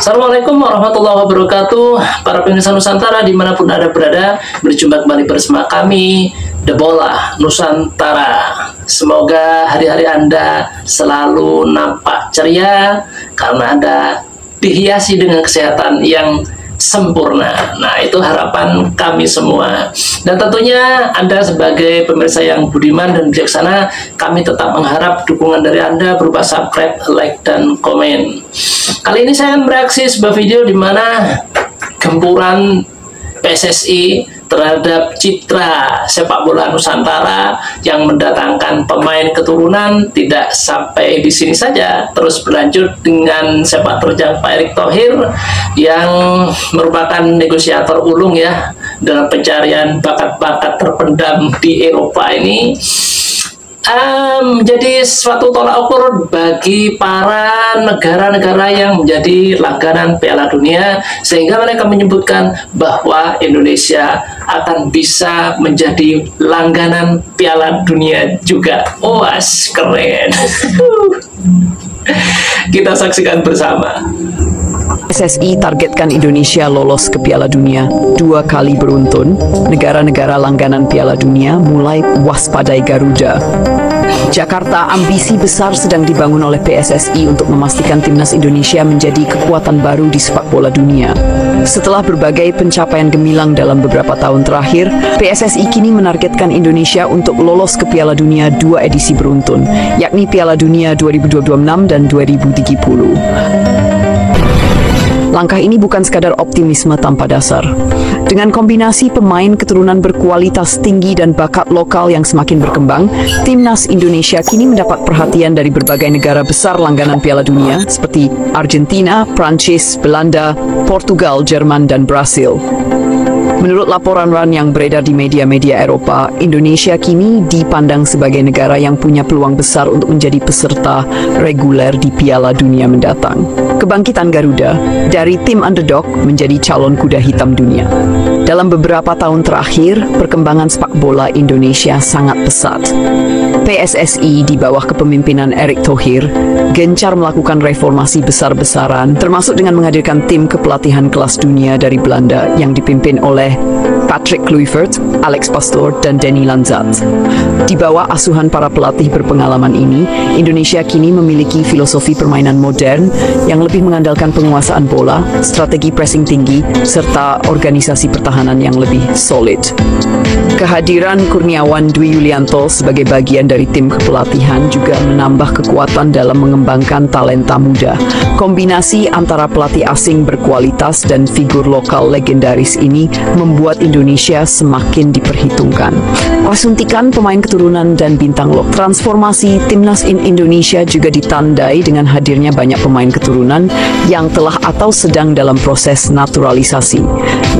Assalamualaikum warahmatullahi wabarakatuh. Para pemirsa Nusantara dimanapun Anda berada, berjumpa kembali bersama kami, The Bola Nusantara. Semoga hari-hari Anda selalu nampak ceria karena Anda dihiasi dengan kesehatan yang sempurna. Nah, itu harapan kami semua. Dan tentunya Anda sebagai pemirsa yang budiman dan bijaksana, kami tetap mengharap dukungan dari Anda berupa subscribe, like, dan komen. Kali ini saya akan bereaksi sebuah video di mana gempuran PSSI terhadap citra sepak bola Nusantara yang mendatangkan pemain keturunan tidak sampai di sini saja, terus berlanjut dengan sepak terjang Pak Erick Thohir yang merupakan negosiator ulung ya dalam pencarian bakat-bakat terpendam di Eropa ini. Menjadi suatu tolak ukur bagi para negara-negara yang menjadi langganan Piala Dunia, sehingga mereka menyebutkan bahwa Indonesia akan bisa menjadi langganan Piala Dunia juga. Was, keren. Kita saksikan bersama. PSSI targetkan Indonesia lolos ke Piala Dunia 2 kali beruntun. Negara-negara langganan Piala Dunia mulai waspadai Garuda. Jakarta, ambisi besar sedang dibangun oleh PSSI untuk memastikan timnas Indonesia menjadi kekuatan baru di sepak bola dunia. Setelah berbagai pencapaian gemilang dalam beberapa tahun terakhir, PSSI kini menargetkan Indonesia untuk lolos ke Piala Dunia 2 edisi beruntun, yakni Piala Dunia 2026 dan 2030. Langkah ini bukan sekadar optimisme tanpa dasar. Dengan kombinasi pemain keturunan berkualitas tinggi dan bakat lokal yang semakin berkembang, timnas Indonesia kini mendapat perhatian dari berbagai negara besar langganan Piala Dunia seperti Argentina, Prancis, Belanda, Portugal, Jerman, dan Brasil. Menurut laporan yang beredar di media-media Eropa, Indonesia kini dipandang sebagai negara yang punya peluang besar untuk menjadi peserta reguler di Piala Dunia mendatang. Kebangkitan Garuda dari tim underdog menjadi calon kuda hitam dunia. Dalam beberapa tahun terakhir, perkembangan sepak bola Indonesia sangat pesat. PSSI di bawah kepemimpinan Erick Thohir gencar melakukan reformasi besar-besaran, termasuk dengan menghadirkan tim kepelatihan kelas dunia dari Belanda yang dipimpin oleh Patrick Kluivert, Alex Pastoor, dan Denny Lanzat. Di bawah asuhan para pelatih berpengalaman ini, Indonesia kini memiliki filosofi permainan modern yang lebih mengandalkan penguasaan bola, strategi pressing tinggi, serta organisasi pertahanan yang lebih solid. Kehadiran Kurniawan Dwi Yulianto sebagai bagian dari tim kepelatihan juga menambah kekuatan dalam mengembangkan talenta muda. Kombinasi antara pelatih asing berkualitas dan figur lokal legendaris ini membuat Indonesia semakin diperhitungkan. Suntikan pemain keturunan dan bintang lokal. Transformasi timnas Indonesia juga ditandai dengan hadirnya banyak pemain keturunan yang telah atau sedang dalam proses naturalisasi.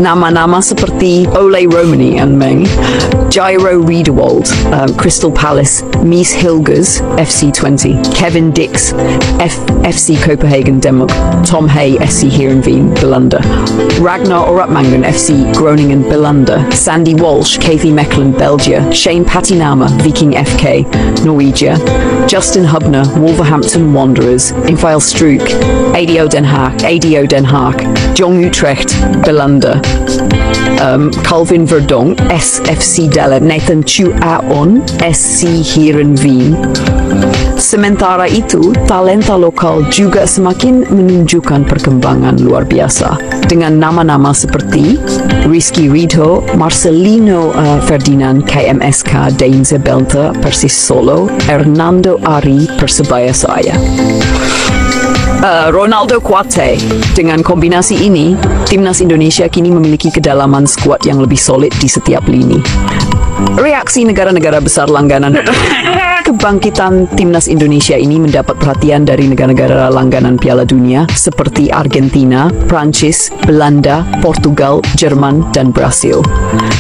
Nama-nama seperti Ole Romani and Meng, Jairo Riedewald, Crystal Palace, Mies Hilgers, FC20, Kevin Dix, FC Copenhagen, Denmark, Tom Hay, SC Heerenveen, Belanda, Ragnar Orapmangen, FC Groningen, Belanda, Sandy Walsh, KV Mechelen, Belgium, Shane Patinama, Viking FK, Norwegia, Justin Hubner, Wolverhampton Wanderers, Infael Struik, ADO Den Haag, Jong Utrecht, Belanda, Calvin Verdonk, SFC Delle, Nathan Chu Aon, SC Heerenveen. Sementara itu, talenta lokal juga semakin menunjukkan perkembangan luar biasa dengan nama-nama seperti Rizky Ridho, Marcelino Ferdinand, KMSK, Deinze Belter, Persis Solo, Hernando Ari, Persebaya Surabaya. Ronaldo Kuate. Dengan kombinasi ini, timnas Indonesia kini memiliki kedalaman skuad yang lebih solid di setiap lini. Reaksi negara-negara besar langganan kebangkitan timnas Indonesia ini mendapat perhatian dari negara-negara langganan Piala Dunia seperti Argentina, Prancis, Belanda, Portugal, Jerman, dan Brasil.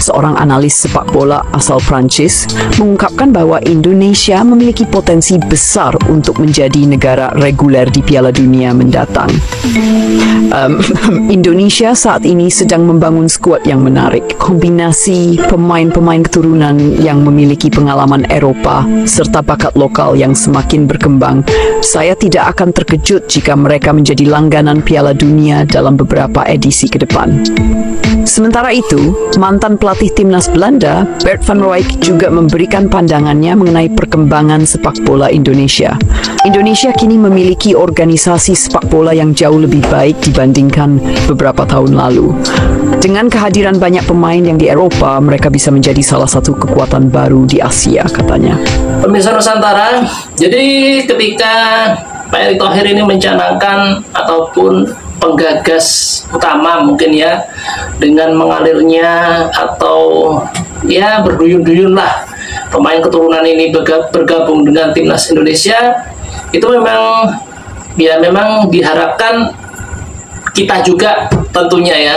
Seorang analis sepak bola asal Prancis mengungkapkan bahwa Indonesia memiliki potensi besar untuk menjadi negara reguler di Piala Dunia mendatang. Indonesia saat ini sedang membangun skuad yang menarik. Kombinasi pemain-pemain keturunan keturunan yang memiliki pengalaman Eropa serta bakat lokal yang semakin berkembang, saya tidak akan terkejut jika mereka menjadi langganan Piala Dunia dalam beberapa edisi ke depan. Sementara itu, mantan pelatih timnas Belanda, Bert van Rooij, juga memberikan pandangannya mengenai perkembangan sepak bola Indonesia. Indonesia kini memiliki organisasi sepak bola yang jauh lebih baik dibandingkan beberapa tahun lalu. Dengan kehadiran banyak pemain yang di Eropa, mereka bisa menjadi salah satu kekuatan baru di Asia, katanya. Pemirsa Nusantara, jadi ketika Pak Erick Thohir ini mencanangkan ataupun penggagas utama mungkin ya, dengan mengalirnya atau ya berduyun-duyun lah pemain keturunan ini bergabung dengan timnas Indonesia, itu memang diharapkan kita juga tentunya ya,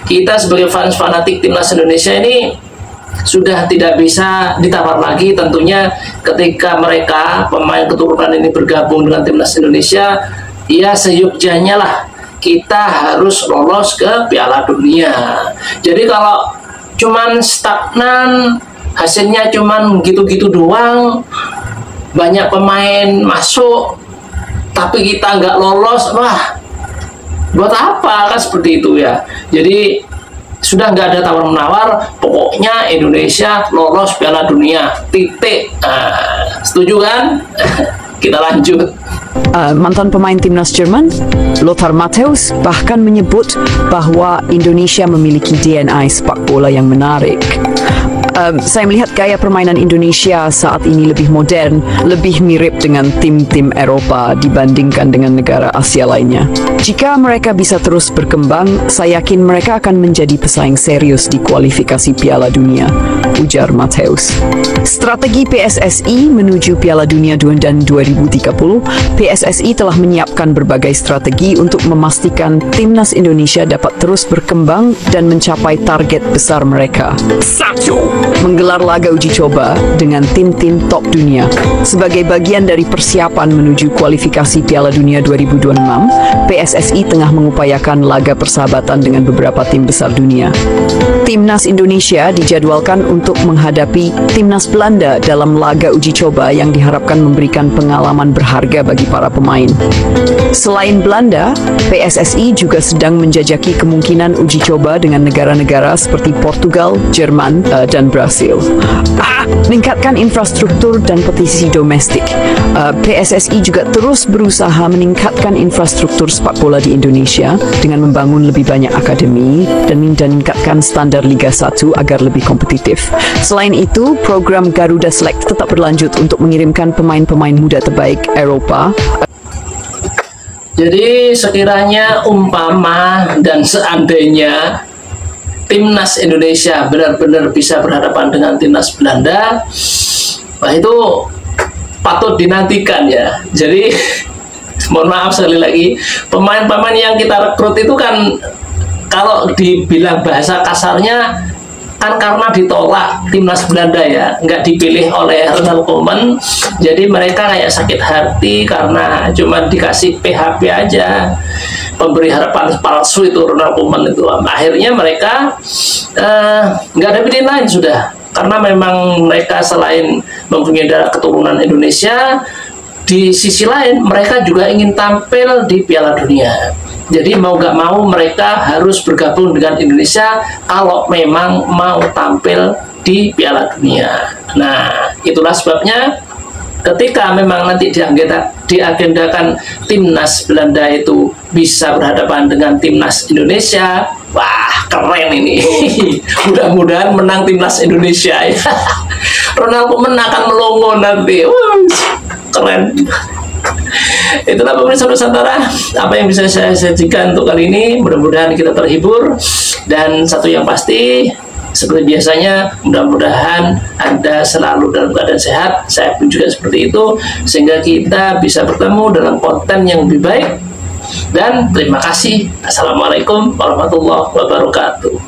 kita sebagai fans fanatik timnas Indonesia ini sudah tidak bisa ditawar lagi tentunya ketika mereka pemain keturunan ini bergabung dengan timnas Indonesia, ya seyogyanya lah kita harus lolos ke Piala Dunia. Jadi kalau cuman stagnan, hasilnya cuman gitu-gitu doang, banyak pemain masuk tapi kita nggak lolos, wah buat apa kan seperti itu ya. Jadi sudah nggak ada tawar-menawar, pokoknya Indonesia lolos Piala Dunia, titik. Nah, setuju kan? Kita lanjut. Mantan pemain timnas Jerman, Lothar Matthäus, bahkan menyebut bahwa Indonesia memiliki DNA sepak bola yang menarik. Saya melihat gaya permainan Indonesia saat ini lebih modern, lebih mirip dengan tim-tim Eropa dibandingkan dengan negara Asia lainnya. Jika mereka bisa terus berkembang, saya yakin mereka akan menjadi pesaing serius di kualifikasi Piala Dunia, ujar Matthäus. Strategi PSSI menuju Piala Dunia 2030, PSSI telah menyiapkan berbagai strategi untuk memastikan timnas Indonesia dapat terus berkembang dan mencapai target besar mereka. 1. Menggelar laga uji coba dengan tim-tim top dunia. Sebagai bagian dari persiapan menuju kualifikasi Piala Dunia 2026, PSSI tengah mengupayakan laga persahabatan dengan beberapa tim besar dunia. Timnas Indonesia dijadwalkan untuk menghadapi timnas Belanda dalam laga uji coba yang diharapkan memberikan pengalaman berharga bagi para pemain. Selain Belanda, PSSI juga sedang menjajaki kemungkinan uji coba dengan negara-negara seperti Portugal, Jerman, dan Brasil. Meningkatkan infrastruktur dan petisi domestik. PSSI juga terus berusaha meningkatkan infrastruktur sepak bola di Indonesia dengan membangun lebih banyak akademi dan meningkatkan standar Liga 1 agar lebih kompetitif. Selain itu, program Garuda Select tetap berlanjut untuk mengirimkan pemain-pemain muda terbaik Eropa. Jadi sekiranya umpama dan seandainya timnas Indonesia benar-benar bisa berhadapan dengan timnas Belanda, wah itu patut dinantikan ya. Jadi mohon maaf sekali lagi, pemain-pemain yang kita rekrut itu kan kalau dibilang bahasa kasarnya kan karena ditolak timnas Belanda ya, nggak dipilih oleh Ronald Koeman, jadi mereka kayak sakit hati karena cuma dikasih PHP aja, pemberi harapan palsu itu Ronald Koeman itu. Akhirnya mereka nggak ada pilihan lain sudah, karena memang mereka selain mempunyai darah keturunan Indonesia, di sisi lain mereka juga ingin tampil di Piala Dunia. Jadi mau gak mau mereka harus bergabung dengan Indonesia kalau memang mau tampil di Piala Dunia. Nah, itulah sebabnya ketika memang nanti diagendakan timnas Belanda itu bisa berhadapan dengan timnas Indonesia, wah keren ini. Mudah-mudahan menang timnas Indonesia ya. Ronald Koeman akan melongo nanti. Keren. Itulah pemirsa Nusantara apa yang bisa saya sajikan untuk kali ini. Mudah-mudahan kita terhibur, dan satu yang pasti seperti biasanya, mudah-mudahan Anda selalu dalam keadaan sehat, saya pun juga seperti itu, sehingga kita bisa bertemu dalam konten yang lebih baik. Dan terima kasih. Assalamualaikum warahmatullahi wabarakatuh.